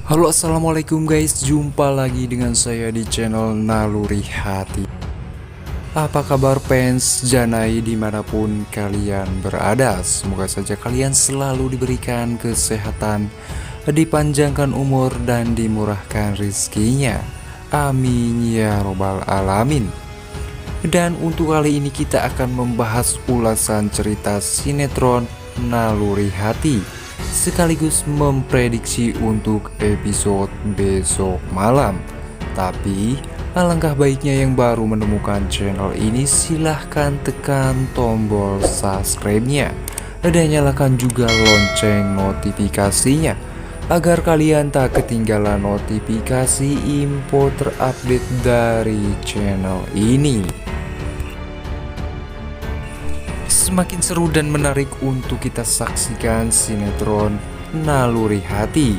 Halo, assalamualaikum guys, jumpa lagi dengan saya di channel Naluri Hati. Apa kabar fans Janai dimanapun kalian berada? Semoga saja kalian selalu diberikan kesehatan, dipanjangkan umur dan dimurahkan rezekinya. Amin ya robbal alamin. Dan untuk kali ini kita akan membahas ulasan cerita sinetron Naluri Hati, sekaligus memprediksi untuk episode besok malam. Tapi alangkah baiknya yang baru menemukan channel ini, silahkan tekan tombol subscribe-nya dan nyalakan juga lonceng notifikasinya agar kalian tak ketinggalan notifikasi info terupdate dari channel ini. Semakin seru dan menarik untuk kita saksikan sinetron Naluri Hati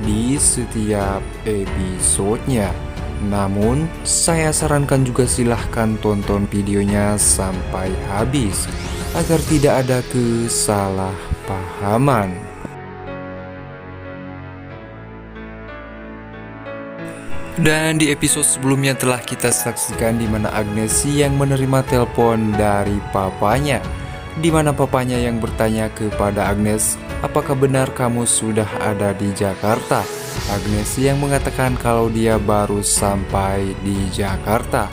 di setiap episodenya. Namun saya sarankan juga silahkan tonton videonya sampai habis agar tidak ada kesalahpahaman. Dan di episode sebelumnya telah kita saksikan di mana Agnes yang menerima telepon dari papanya, di mana papanya yang bertanya kepada Agnes, apakah benar kamu sudah ada di Jakarta? Agnes yang mengatakan kalau dia baru sampai di Jakarta.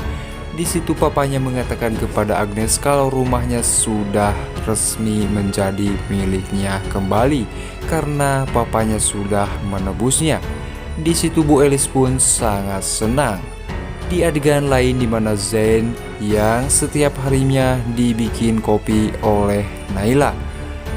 Di situ papanya mengatakan kepada Agnes kalau rumahnya sudah resmi menjadi miliknya kembali karena papanya sudah menebusnya. Di situ Bu Elis pun sangat senang. Di adegan lain di mana Zain yang setiap harinya dibikin kopi oleh Naila.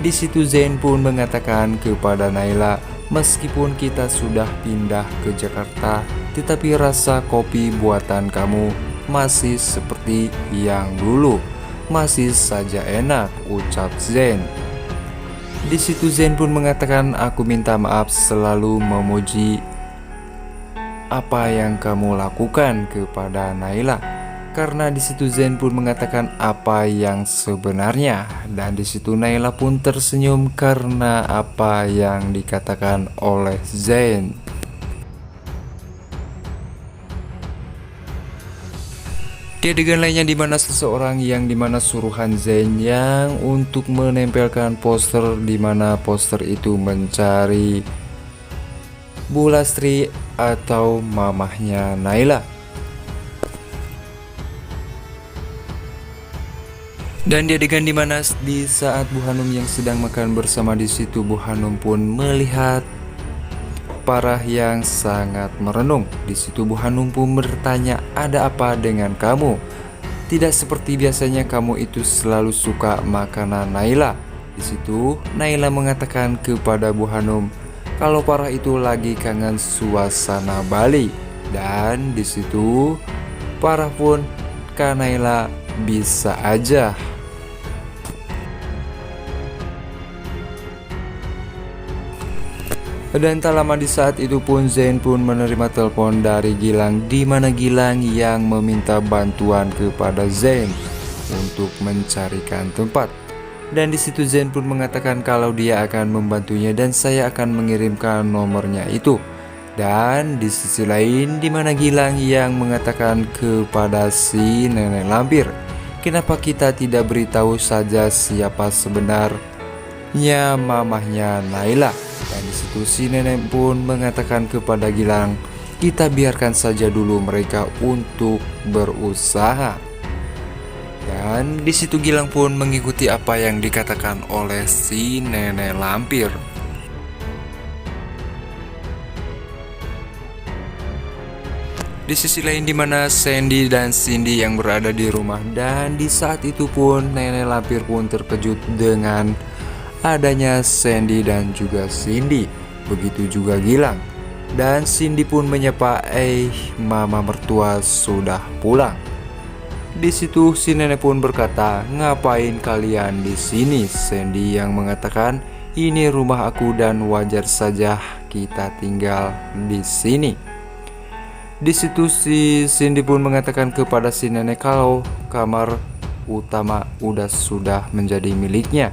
Di situ Zain pun mengatakan kepada Naila, meskipun kita sudah pindah ke Jakarta, tetapi rasa kopi buatan kamu masih seperti yang dulu, masih saja enak, ucap Zain. Di situ Zain pun mengatakan, aku minta maaf selalu memuji apa yang kamu lakukan kepada Naila. Karena di situ Zain pun mengatakan apa yang sebenarnya, dan di situ Naila pun tersenyum karena apa yang dikatakan oleh Zain. Di adegan lainnya di mana seseorang yang dimana suruhan Zain yang untuk menempelkan poster, di mana poster itu mencari Bu Lastri atau mamahnya Naila. Dan di adegan dimana di saat Bu Hanum yang sedang makan bersama, di situ Bu Hanum pun melihat Parah yang sangat merenung. Di situ Bu Hanum pun bertanya, ada apa dengan kamu? Tidak seperti biasanya kamu itu selalu suka makanan Naila. Di situ Naila mengatakan kepada Bu Hanum kalau Parah itu lagi kangen suasana Bali. Dan di situ Parah pun ke Naila, bisa aja. Dan tak lama di saat itu pun Zain pun menerima telepon dari Gilang, di mana Gilang yang meminta bantuan kepada Zain untuk mencarikan tempat. Dan di situ Zain pun mengatakan kalau dia akan membantunya dan saya akan mengirimkan nomornya itu. Dan di sisi lain di mana Gilang yang mengatakan kepada si nenek lampir, kenapa kita tidak beritahu saja siapa sebenarnya mamahnya Naila? Dan di situ si nenek pun mengatakan kepada Gilang, kita biarkan saja dulu mereka untuk berusaha. Dan di situ Gilang pun mengikuti apa yang dikatakan oleh si nenek lampir. Di sisi lain di mana Sandy dan Cindy yang berada di rumah, dan di saat itu pun nenek lampir pun terkejut dengan adanya Sandy dan juga Cindy. Begitu juga Gilang. Dan Cindy pun menyapa, mama mertua sudah pulang. Di situ si nenek pun berkata, ngapain kalian di sini? Sandy yang mengatakan, ini rumah aku dan wajar saja kita tinggal di sini. Di situ si Cindy pun mengatakan kepada si nenek kalau kamar utama sudah menjadi miliknya.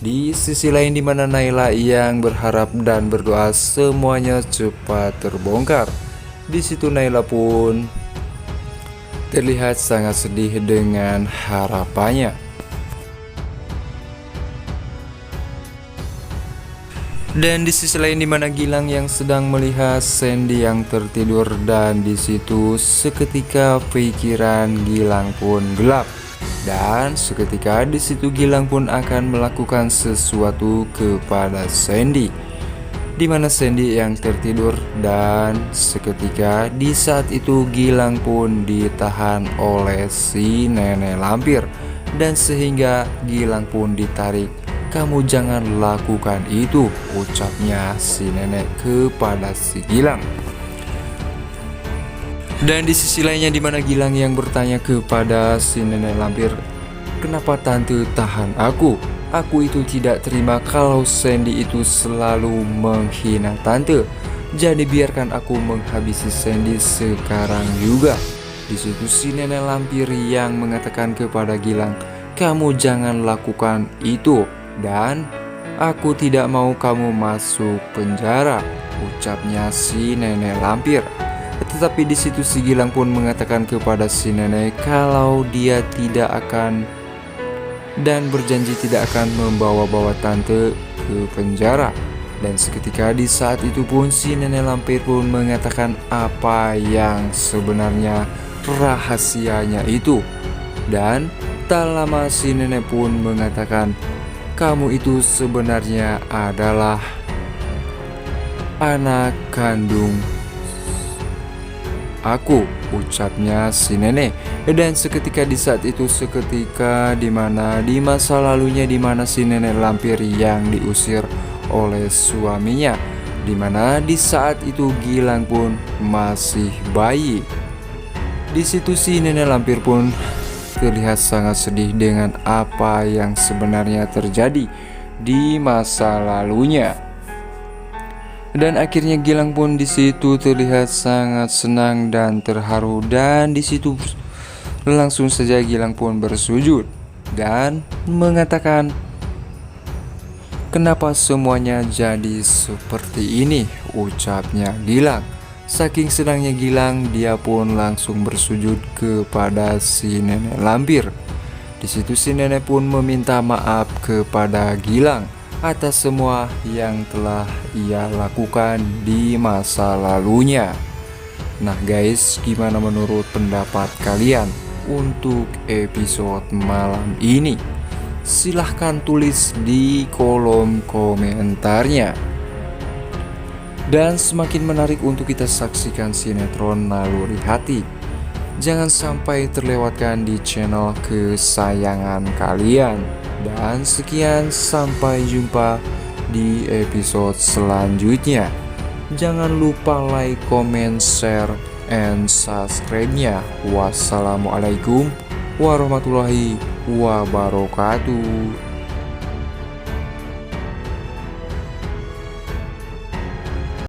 Di sisi lain di mana Naila yang berharap dan berdoa semuanya cepat terbongkar. Di situ Naila pun terlihat sangat sedih dengan harapannya. Dan di sisi lain di mana Gilang yang sedang melihat Sandy yang tertidur, dan di situ seketika pikiran Gilang pun gelap. Dan seketika di situ Gilang pun akan melakukan sesuatu kepada Sandy, di mana Sandy yang tertidur, dan seketika di saat itu Gilang pun ditahan oleh si nenek lampir, dan sehingga Gilang pun ditarik. "Kamu jangan lakukan itu," ucapnya si nenek kepada si Gilang. Dan di sisi lainnya di mana Gilang yang bertanya kepada si nenek lampir, "Kenapa tante tahan aku? Aku itu tidak terima kalau Sandy itu selalu menghina tante. Jadi biarkan aku menghabisi Sandy sekarang juga." Di situ si nenek lampir yang mengatakan kepada Gilang, "Kamu jangan lakukan itu, dan aku tidak mau kamu masuk penjara," ucapnya si nenek lampir. Tetapi di situ si Gilang pun mengatakan kepada si nenek kalau dia tidak akan dan berjanji tidak akan membawa-bawa tante ke penjara. Dan seketika di saat itu pun si nenek lampir pun mengatakan apa yang sebenarnya rahasianya itu. Dan tak lama si nenek pun mengatakan, "Kamu itu sebenarnya adalah anak kandung aku," ucapnya si nenek. Dan seketika di saat itu, seketika di mana di masa lalunya di mana si nenek lampir yang diusir oleh suaminya, di mana di saat itu Gilang pun masih bayi. Di situ si nenek lampir pun terlihat sangat sedih dengan apa yang sebenarnya terjadi di masa lalunya. Dan akhirnya Gilang pun di situ terlihat sangat senang dan terharu, dan di situ langsung saja Gilang pun bersujud dan mengatakan, "Kenapa semuanya jadi seperti ini?" ucapnya Gilang. Saking senangnya Gilang, dia pun langsung bersujud kepada si nenek lampir. Di situ si nenek pun meminta maaf kepada Gilang atas semua yang telah ia lakukan di masa lalunya. Nah guys, gimana menurut pendapat kalian untuk episode malam ini? Silahkan tulis di kolom komentarnya. Dan semakin menarik untuk kita saksikan sinetron Naluri Hati. Jangan sampai terlewatkan di channel kesayangan kalian. Dan sekian, sampai jumpa di episode selanjutnya. Jangan lupa like, comment, share, and subscribe-nya. Wassalamualaikum warahmatullahi wabarakatuh.